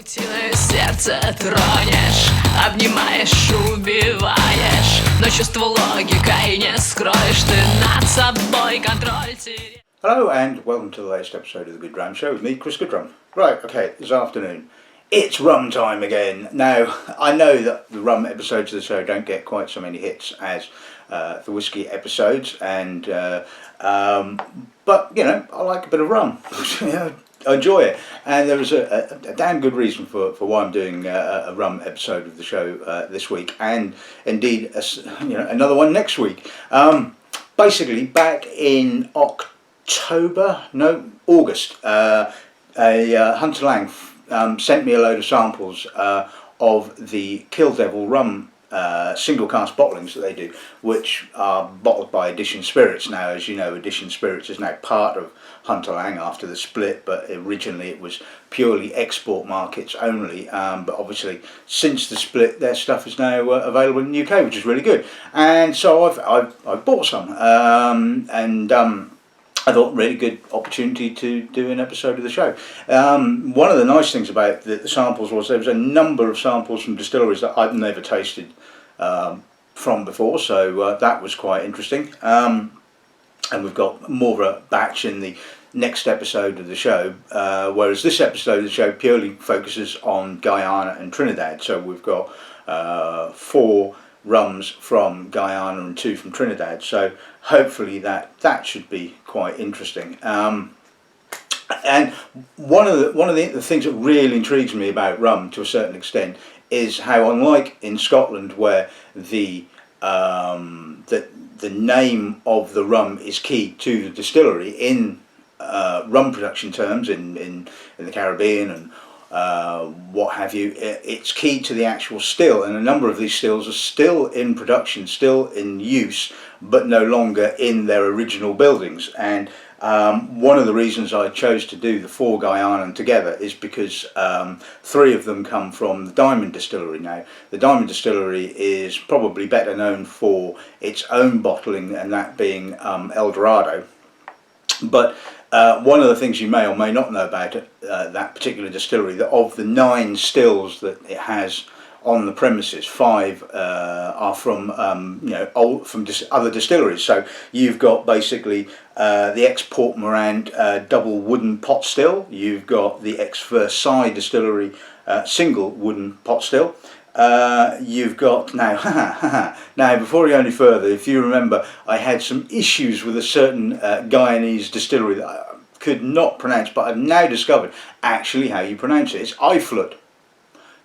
Паутиной сердце тронешь, обнимаешь, убиваешь, но чувство логикой не скроешь, ты над собой контроль теряешь. Hello and welcome to the latest episode of the Good Dram Show with me, Chris Goodrum. Right, okay, this afternoon, it's rum time again. Now, I know that the rum episodes of the show don't get quite so many hits as the whiskey episodes, and but, you know, I like a bit of rum. I enjoy it, and there was a damn good reason for why I'm doing a rum episode of the show this week, and indeed another one next week. Basically, back in August, a Hunter Lang sent me a load of samples of the Kill Devil rum single cask bottlings that they do, which are bottled by Edition Spirits. Now, as you know, Edition Spirits is now part of Hunter Lang after the split, but originally it was purely export markets only, but obviously since the split their stuff is now available in the UK, which is really good. And so I've bought some, I thought really good opportunity to do an episode of the show. One of the nice things about the samples was there was a number of samples from distilleries that I've never tasted from before, so that was quite interesting. And we've got more of a batch in the next episode of the show, whereas this episode of the show purely focuses on Guyana and Trinidad. So we've got 4 rums from Guyana and 2 from Trinidad, so hopefully that should be quite interesting. And one of the things that really intrigues me about rum to a certain extent is how, unlike in Scotland, where the name of the rum is key to the distillery, in rum production terms in the Caribbean and what have you, it's key to the actual still, and a number of these stills are still in production, still in use, but no longer in their original buildings. And one of the reasons I chose to do the 4 Guyana together is because 3 of them come from the Diamond Distillery. Now, the Diamond Distillery is probably better known for its own bottling, and that being El Dorado. But one of the things you may or may not know about it, that particular distillery, that of the 9 stills that it has on the premises, 5 are from other distilleries. So you've got basically the ex-Port-Morand double wooden pot still. You've got the ex-Versailles distillery single wooden pot still. You've got now before we go any further, if you remember, I had some issues with a certain Guyanese distillery that I could not pronounce, but I've now discovered actually how you pronounce it. It's I-Flot.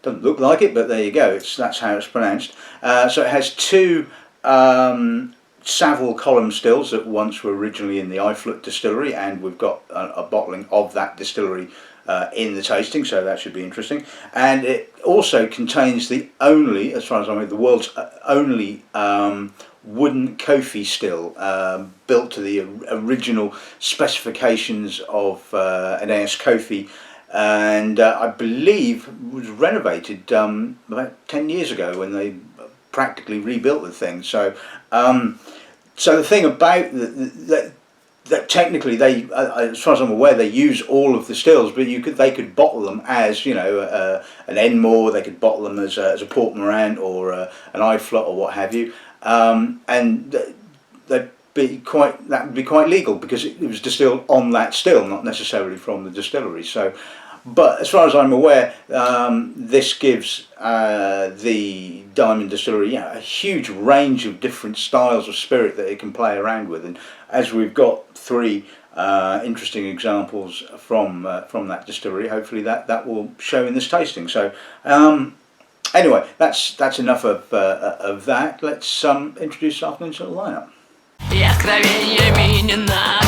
Doesn't look like it, but there you go, that's how it's pronounced. So it has 2 Savile column stills that once were originally in the I-Flot distillery, and we've got a bottling of that distillery in the tasting, so that should be interesting. And it also contains the only, as far as I know, the world's only wooden Kofi still, built to the original specifications of an AS Kofi, and I believe was renovated about 10 years ago when they practically rebuilt the thing. So so the thing about that technically they, as far as I'm aware, they use all of the stills, but they could bottle them as, you know, an Enmore. They could bottle them as a Port-Morand or an I-Flot or what have you, and that would be quite legal because it was distilled on that still, not necessarily from the distillery. So, but as far as I'm aware, this gives the Diamond Distillery a huge range of different styles of spirit that it can play around with. And as we've got 3 interesting examples from that distillery, hopefully that will show in this tasting. So anyway, that's enough of that. Let's introduce this afternoon's little lineup. И откровениями не надо,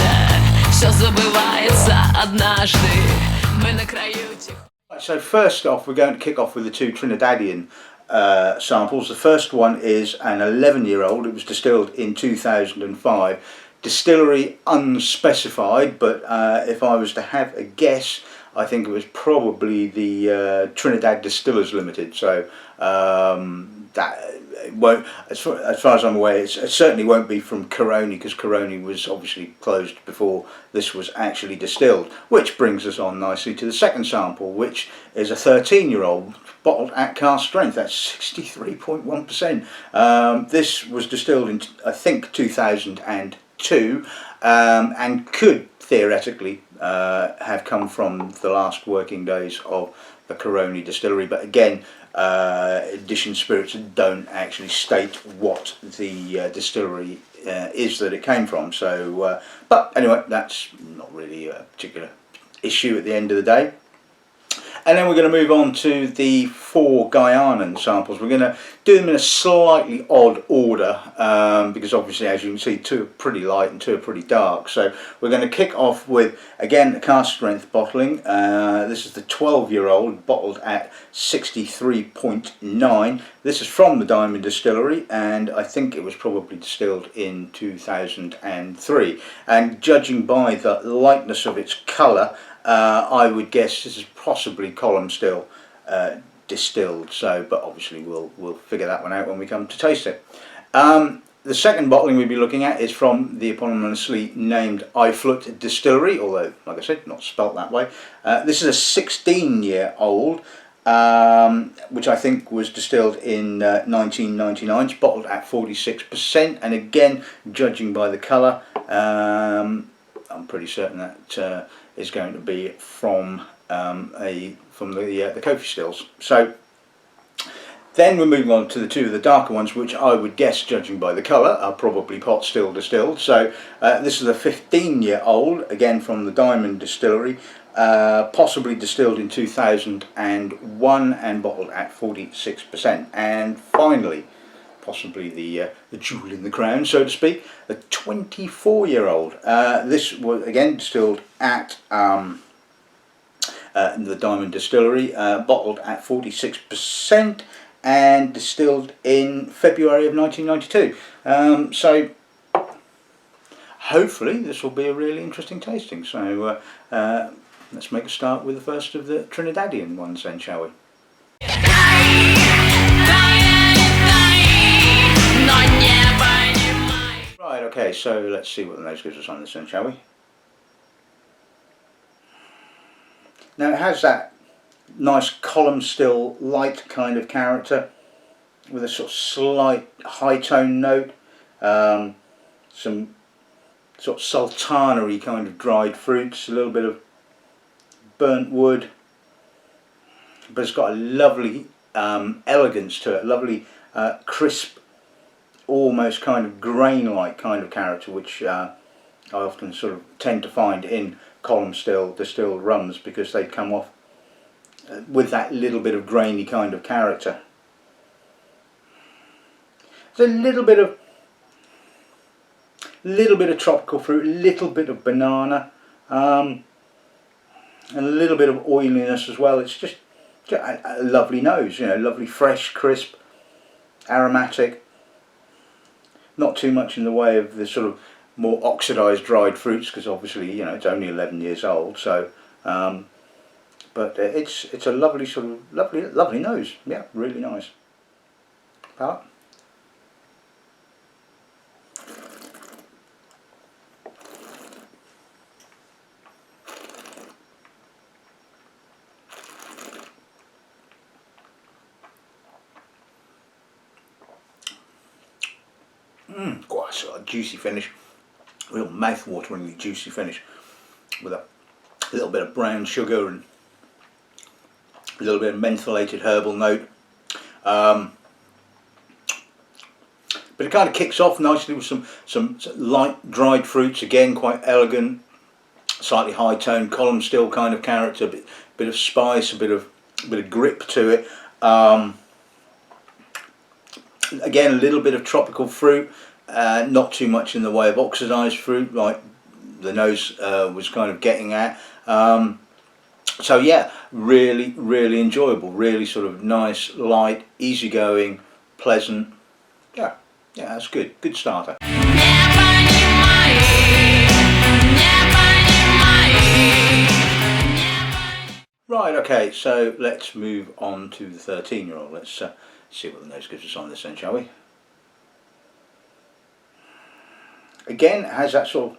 все забывается однажды, мы на краю тихо. So first off, we're going to kick off with the 2 Trinidadian samples. The first one is an 11-year-old. It was distilled in 2005. Distillery unspecified, but if I was to have a guess, I think it was probably the Trinidad Distillers Limited. So that it won't, as far as I'm aware, it certainly won't be from Caroni, because Caroni was obviously closed before this was actually distilled. Which brings us on nicely to the second sample, which is a 13-year-old bottled at cask strength. That's 63.1%. This was distilled in, I think, 2002, and could theoretically have come from the last working days of the Caroni distillery, but again, Edition Spirits don't actually state what the distillery is that it came from. So, but anyway, that's not really a particular issue at the end of the day. And then we're going to move on to the 4 Guyanan samples. We're going to do them in a slightly odd order, because obviously, as you can see, 2 are pretty light and 2 are pretty dark. So we're going to kick off with, again, the cask strength bottling. This is the 12-year-old, bottled at 63.9. This is from the Diamond Distillery, and I think it was probably distilled in 2003. And judging by the lightness of its colour, I would guess this is possibly column still distilled. So, but obviously we'll figure that one out when we come to taste it. The second bottling we'll be looking at is from the eponymously named I-Flot distillery, although, like I said, not spelt that way. This is a 16-year-old, which I think was distilled in 1999. It's bottled at 46%, and again, judging by the colour, I'm pretty certain that is going to be from the Kofi stills. So then we're moving on to the 2 of the darker ones, which I would guess, judging by the colour, are probably pot still distilled. So this is a 15-year-old, again from the Diamond Distillery, possibly distilled in 2001 and bottled at 46%. And finally, possibly the jewel in the crown, so to speak, a 24-year-old. This was again distilled at the Diamond Distillery, bottled at 46%, and distilled in February of 1992. So hopefully this will be a really interesting tasting. So let's make a start with the first of the Trinidadian ones then, shall we? Right, okay, so let's see what the nose gives us on this then, shall we? Now it has that nice column still light kind of character with a sort of slight high tone note, some sort of sultanery kind of dried fruits, a little bit of burnt wood, but it's got a lovely elegance to it, lovely crisp, almost kind of grain-like kind of character, which I often sort of tend to find in column still distilled rums, because they come off with that little bit of grainy kind of character. There's a little bit of tropical fruit, a little bit of banana, and a little bit of oiliness as well. It's just a lovely nose, you know, lovely, fresh, crisp, aromatic. Not too much in the way of the sort of more oxidised dried fruits, because obviously, you know, it's only 11 years old. So, but it's a lovely sort of lovely nose. Yeah, really nice. Palate. Quite a sort of juicy finish, real mouth-wateringly juicy finish, with a little bit of brown sugar and a little bit of mentholated herbal note. But it kind of kicks off nicely with some light dried fruits, again quite elegant, slightly high toned column still kind of character, bit of spice, a bit of grip to it. Again, a little bit of tropical fruit, not too much in the way of oxidised fruit like the nose was kind of getting at. So yeah, really enjoyable, really sort of nice, light, easygoing, pleasant. Yeah, that's good starter. Right, okay, so let's move on to the 13-year-old. Let's see what the nose gives us on this then, shall we? Again, it has that sort of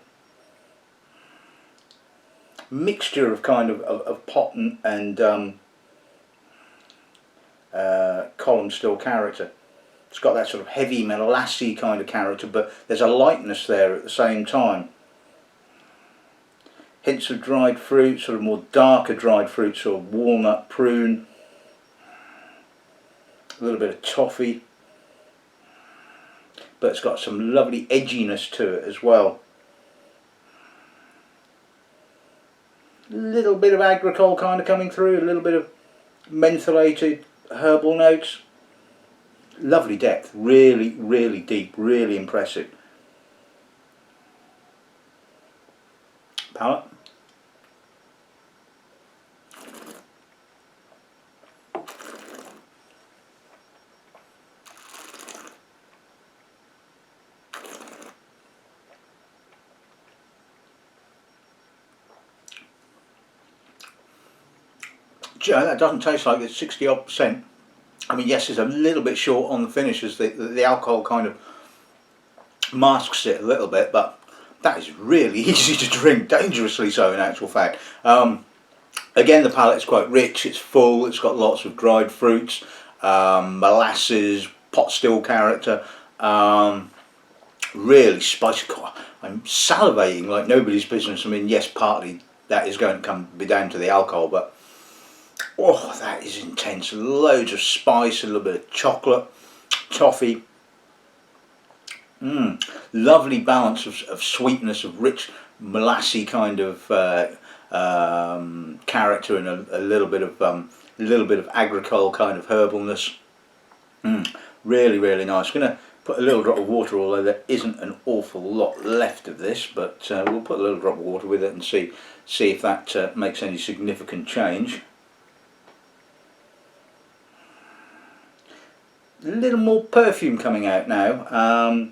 mixture of kind of pot and column still character. It's got that sort of heavy molassy kind of character, but there's a lightness there at the same time. Hints of dried fruit, sort of more darker dried fruit, sort of walnut, prune, a little bit of toffee, but it's got some lovely edginess to it as well. A little bit of agricole kind of coming through, a little bit of mentholated herbal notes. Lovely depth, really, really deep, really impressive. Palate. That doesn't taste like it's 60-odd%. I mean, yes, it's a little bit short on the finish as the alcohol kind of masks it a little bit, but that is really easy to drink, dangerously so in actual fact. Again, the palate is quite rich, it's full, it's got lots of dried fruits, molasses, pot still character, really spicy. I'm salivating like nobody's business. I mean, yes, partly that is going to be down to the alcohol, but oh, that is intense. Loads of spice, a little bit of chocolate, toffee. Lovely balance of sweetness, of rich molassy kind of character, and a little bit of agricole kind of herbalness. Really, really nice. I'm going to put a little drop of water, although there isn't an awful lot left of this, but we'll put a little drop of water with it and see if that makes any significant change. A little more perfume coming out now, a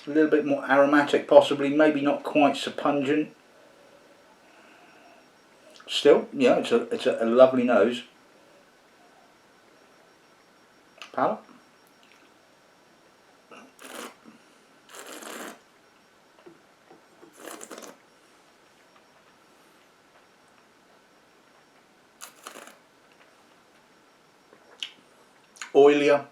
little bit more aromatic possibly, maybe not quite so pungent. Still, yeah, it's a lovely nose. Palate. Oilier,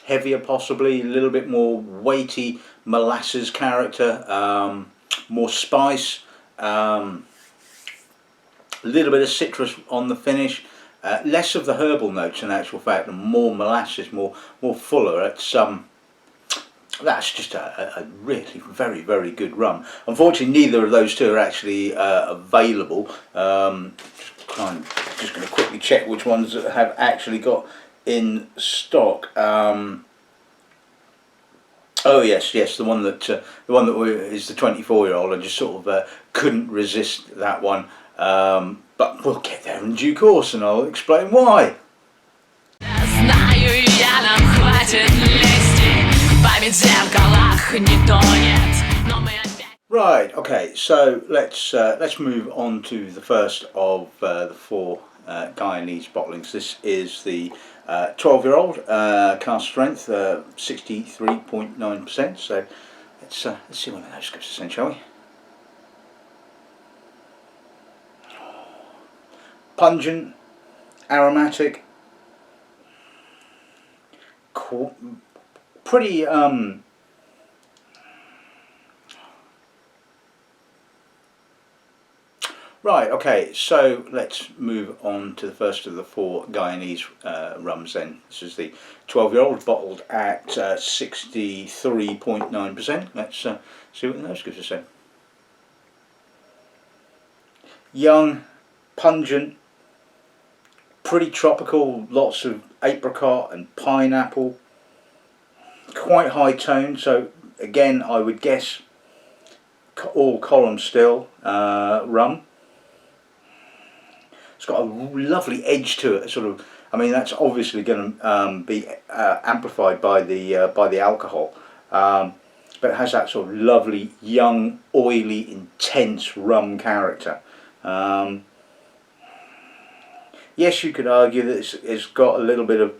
heavier possibly, a little bit more weighty molasses character, more spice, a little bit of citrus on the finish, less of the herbal notes in actual fact, and more molasses, more fuller. It's that's just a really very, very good rum. Unfortunately, neither of those two are actually available. Just going to quickly check which ones have actually got in stock. Oh yes, the one that is the 24-year-old. I just sort of couldn't resist that one, but we'll get there in due course, and I'll explain why. Right, okay, so let's move on to the first of the four Guyanese bottlings. This is the 12-year-old, cask strength, 63.9%. So let's see what the nose gives us then, shall we? Pungent, aromatic, pretty Right, okay, so let's move on to the first of the four Guyanese rums then. This is the 12-year-old, bottled at 63.9%. Let's see what the nose gives us then. Young, pungent, pretty tropical, lots of apricot and pineapple, quite high tone, so again I would guess all column still rum. It's got a lovely edge to it, sort of. I mean, that's obviously going to be amplified by the alcohol. but it has that sort of lovely, young, oily, intense rum character. Yes, you could argue that it's got a little bit of,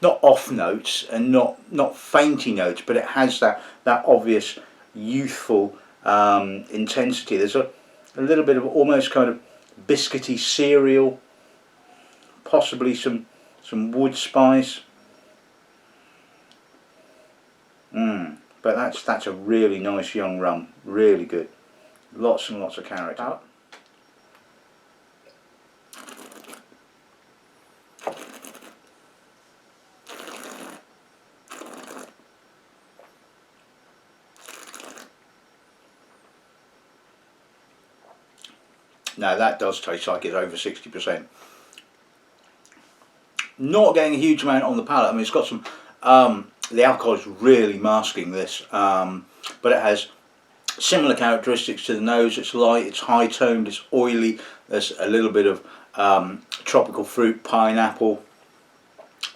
not off notes and not fainty notes, but it has that obvious youthful intensity. There's a little bit of almost kind of biscuity cereal, possibly some wood spice. But that's a really nice young rum, really good. Lots and lots of character. Now that does taste like it's over 60%. Not getting a huge amount on the palate. I mean, it's got some, the alcohol is really masking this, but it has similar characteristics to the nose. It's light, it's high toned, it's oily. There's a little bit of tropical fruit, pineapple,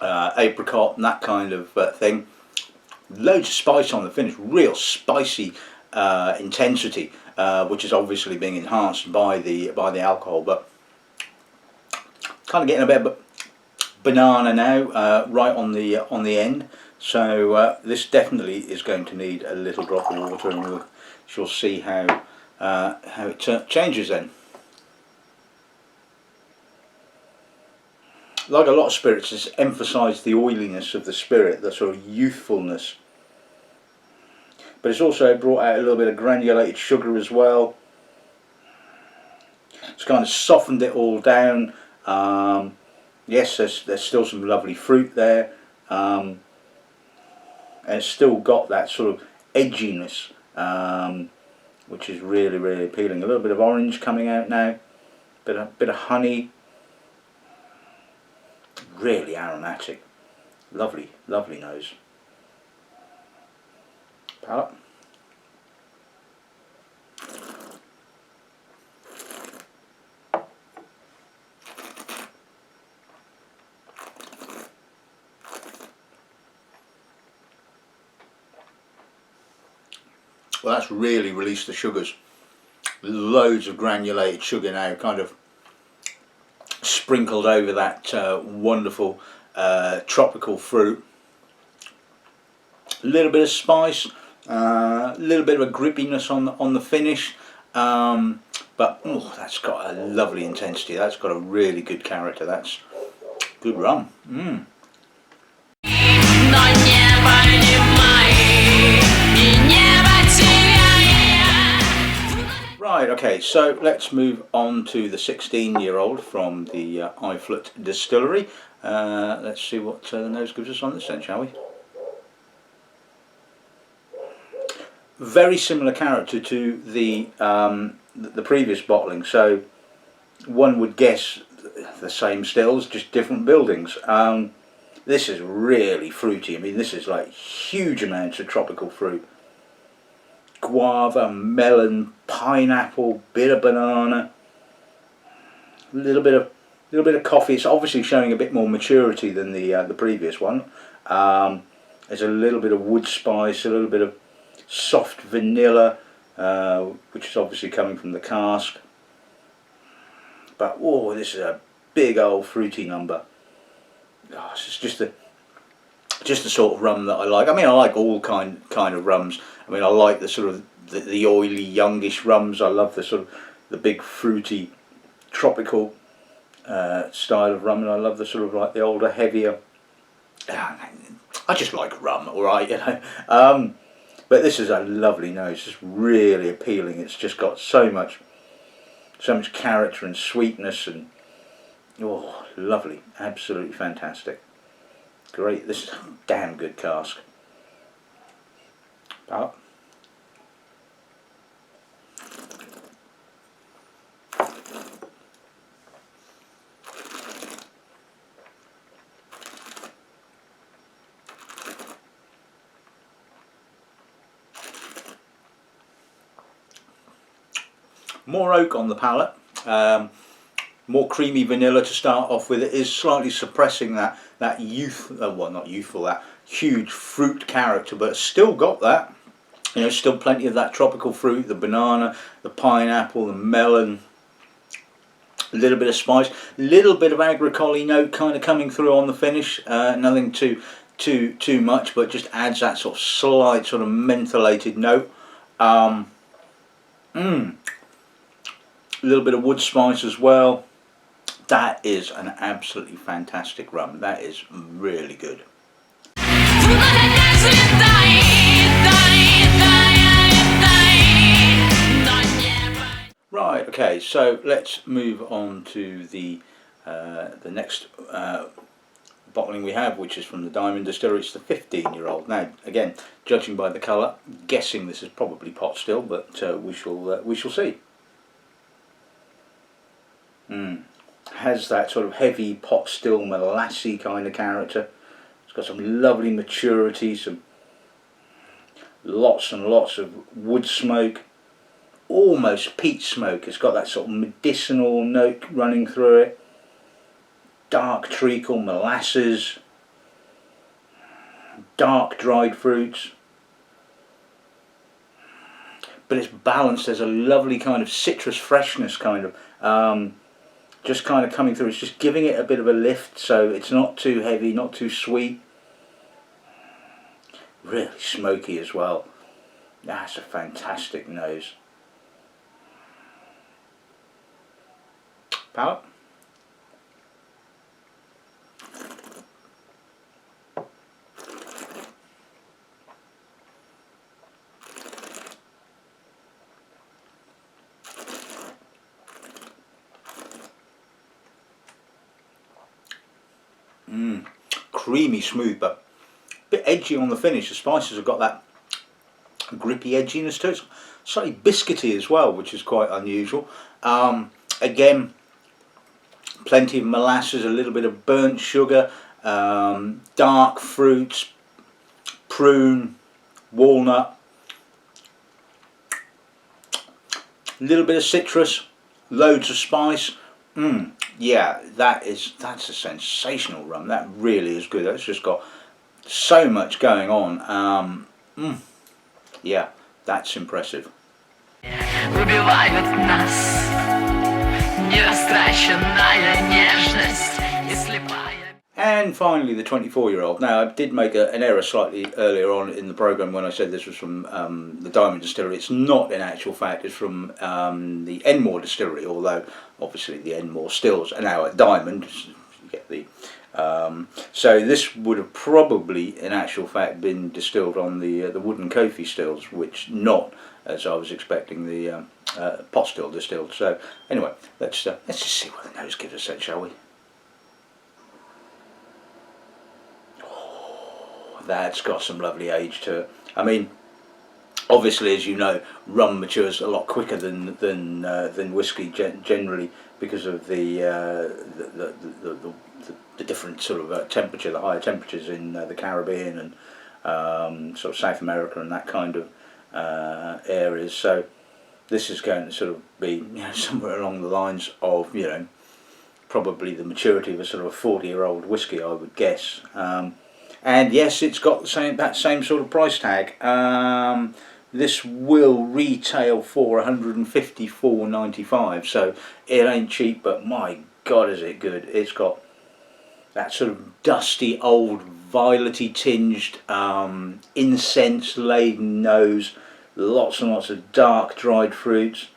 apricot and that kind of thing. Loads of spice on the finish, real spicy intensity, which is obviously being enhanced by the alcohol, but kind of getting a bit of banana now, right on the end. So this definitely is going to need a little drop of water, and we shall see how it changes then. Like a lot of spirits, it's emphasised the oiliness of the spirit, the sort of youthfulness. But it's also brought out a little bit of granulated sugar as well. It's kind of softened it all down. Yes, there's still some lovely fruit there, and it's still got that sort of edginess, which is really, really appealing. A little bit of orange coming out now, bit of honey. Really aromatic, lovely, lovely nose. Palate. Well, that's really released the sugars. Loads of granulated sugar now, kind of sprinkled over that wonderful tropical fruit. A little bit of spice, a little bit of a grippiness on the finish, but that's got a lovely intensity. That's got a really good character. That's good rum. Right, okay, so let's move on to the 16-year-old from the I-Flot distillery. Let's see what the nose gives us on this then, shall we? Very similar character to the previous bottling, so one would guess the same stills, just different buildings. This is really fruity. I mean, this is like huge amounts of tropical fruit. Guava, melon, pineapple, bit of banana, a little bit of coffee. It's obviously showing a bit more maturity than the previous one. There's a little bit of wood spice, a little bit of soft vanilla, which is obviously coming from the cask. But this is a big old fruity number. It's just the sort of rum that I like. I mean, I like all kind of rums. I mean, I like the sort of the oily, youngish rums. I love the sort of the big fruity, tropical style of rum, and I love the sort of like the older, heavier. I just like rum, all right, you know. But this is a lovely nose. It's really appealing. It's just got so much character and sweetness, and lovely, absolutely fantastic. Great. This is a damn good cask. Palate. More oak on the palate, more creamy vanilla to start off with. It is slightly suppressing that youth, well, not youthful, huge fruit character, but it's still got that. You know, still plenty of that tropical fruit, the banana, the pineapple, the melon. A little bit of spice, a little bit of agricole note kind of coming through on the finish. Nothing too much, but just adds that sort of slight sort of mentholated note. A little bit of wood spice as well. That is an absolutely fantastic rum. That is really good. Right, okay, so let's move on to the next bottling we have, which is from the Diamond Distillery. It's the 15-year-old. Now, again, judging by the colour, guessing this is probably pot still, but we shall see. Has that sort of heavy pot still molassy kind of character. It's got some lovely maturity, some lots and lots of wood smoke, almost peat smoke. It's got that sort of medicinal note running through it. Dark treacle, molasses, dark dried fruits, but it's balanced. There's a lovely kind of citrus freshness kind of just kind of coming through. It's just giving it a bit of a lift, so it's not too heavy, not too sweet. Really smoky as well. That's a fantastic nose. Palate. Creamy smooth, but a bit edgy on the finish. The spices have got that grippy edginess to it. It's slightly biscuity as well, which is quite unusual. Again, plenty of molasses, a little bit of burnt sugar, dark fruits, prune, walnut, a little bit of citrus, loads of spice. Yeah, that's a sensational rum. That really is good. That's just got so much going on. Yeah, that's impressive. Убивают нас нерастраченная нежность и слепая. And finally, the 24-year-old. Now, I did make an error slightly earlier on in the programme when I said this was from the Diamond Distillery. It's not, in actual fact. It's from the Enmore Distillery, although obviously the Enmore stills are now at Diamond. You get the so this would have probably, in actual fact, been distilled on the wooden Kofi stills, which not, as I was expecting, the pot still distilled. So anyway, let's just see what the nose gives us then, shall we? That's got some lovely age to it. I mean, obviously, as you know, rum matures a lot quicker than whiskey generally because of the different sort of temperature, the higher temperatures in the Caribbean and sort of South America and that kind of areas. So this is going to sort of be, you know, somewhere along the lines of, you know, probably the maturity of a sort of a 40-year-old whiskey, I would guess. And yes, it's got that same sort of price tag. This will retail for $154.95, so it ain't cheap, but my God is it good. It's got that sort of dusty, old, violet-y tinged, incense laden nose, lots and lots of dark dried fruits,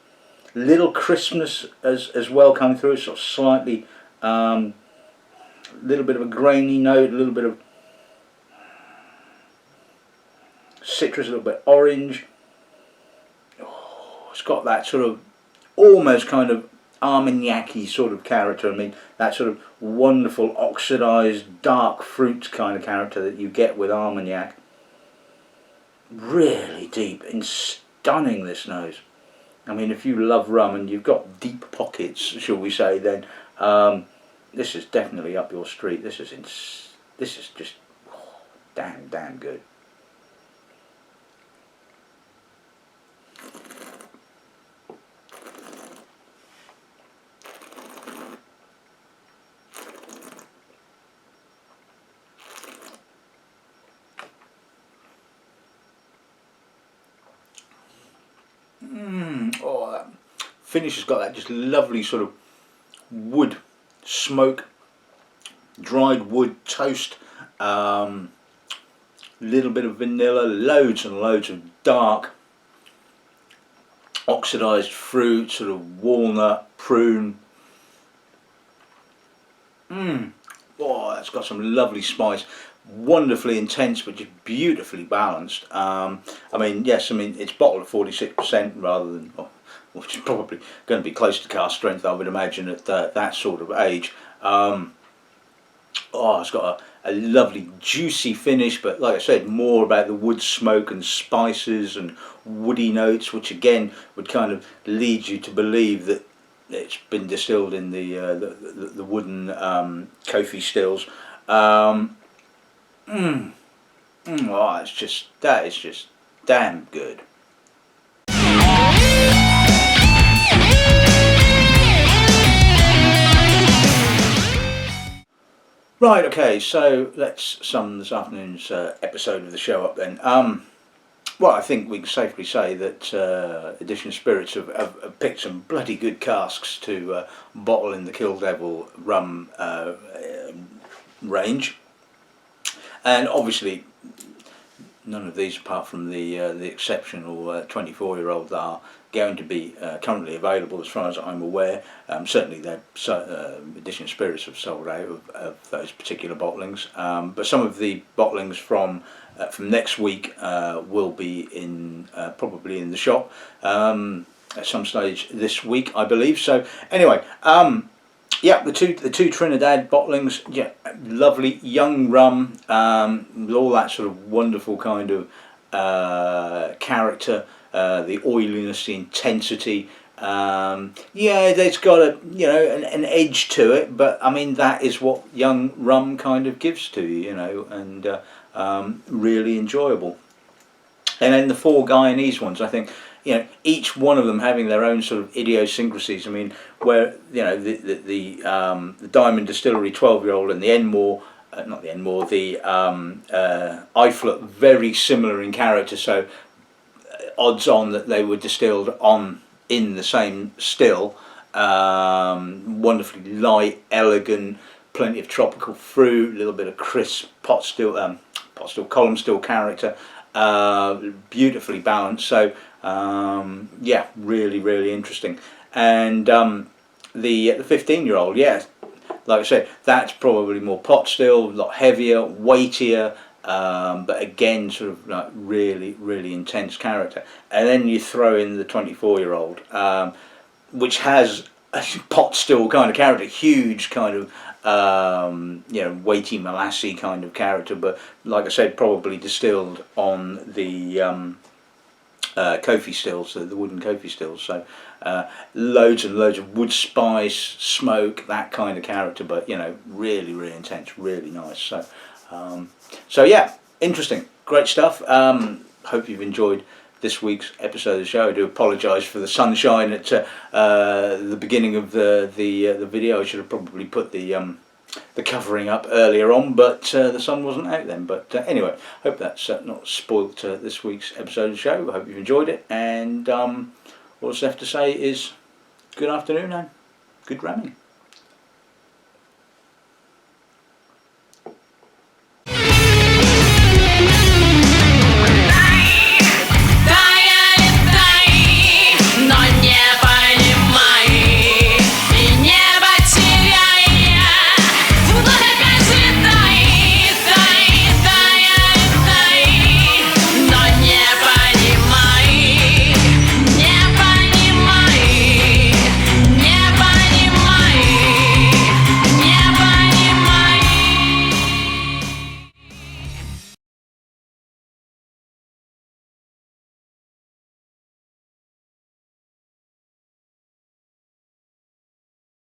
little crispness as well coming through, sort of slightly, little bit of a grainy note, a little bit of citrus, a little bit orange. Oh, it's got that sort of almost kind of Armagnac-y sort of character. I mean, that sort of wonderful oxidised dark fruit kind of character that you get with Armagnac. Really deep and stunning, this nose. I mean, if you love rum and you've got deep pockets, shall we say, then this is definitely up your street. This is just damn good. finish has got that just lovely sort of wood smoke, dried wood toast, little bit of vanilla, loads and loads of dark oxidized fruit, sort of walnut, prune. Oh, that's got some lovely spice. Wonderfully intense, but just beautifully balanced. I mean, yes, I mean it's bottled at 46% rather than, which is probably going to be close to cask strength, I would imagine, at that sort of age. Oh, it's got a lovely juicy finish, but like I said, more about the wood smoke and spices and woody notes, which again would kind of lead you to believe that it's been distilled in the wooden Kofi stills. Oh, that is just damn good. Right, okay, so let's sum this afternoon's episode of the show up then. Well, I think we can safely say that Edition Spirits have picked some bloody good casks to bottle in the Kill Devil rum range. And obviously, none of these, apart from the exceptional 24-year-olds, are going to be currently available, as far as I'm aware. Certainly, Edition Spirits have sold out of those particular bottlings. But some of the bottlings from next week will be probably in the shop at some stage this week, I believe. So anyway. Yeah, the two Trinidad bottlings, yeah, lovely young rum, with all that sort of wonderful kind of character, the oiliness, the intensity. Yeah, it's got an edge to it, but I mean that is what young rum kind of gives to you, and really enjoyable. And then the 4 Guyanese ones, I think, each one of them having their own sort of idiosyncrasies. I mean, where the Diamond Distillery 12-year-old and the Enmore, not the Enmore, the I-Flot, very similar in character. So odds on that they were distilled in the same still. Wonderfully light, elegant, plenty of tropical fruit, a little bit of crisp pot still, column still character. Beautifully balanced. So yeah, really interesting. And the 15-year-old, yeah, like I said, that's probably more pot still, a lot heavier, weightier, but again sort of like really intense character. And then you throw in the 24-year-old, which has a pot still kind of character, huge kind of weighty molassy kind of character, but like I said, probably distilled on the Kofi stills, the wooden Kofi stills. So loads and loads of wood spice, smoke, that kind of character, but really intense, really nice. So yeah, interesting, great stuff. Hope you've enjoyed this week's episode of the show. I do apologise for the sunshine at the beginning of the video. I should have probably put the covering up earlier on, but the sun wasn't out then. But anyway, hope that's not spoilt this week's episode of the show. I hope you've enjoyed it, and all that's left to say is good afternoon and good ramming.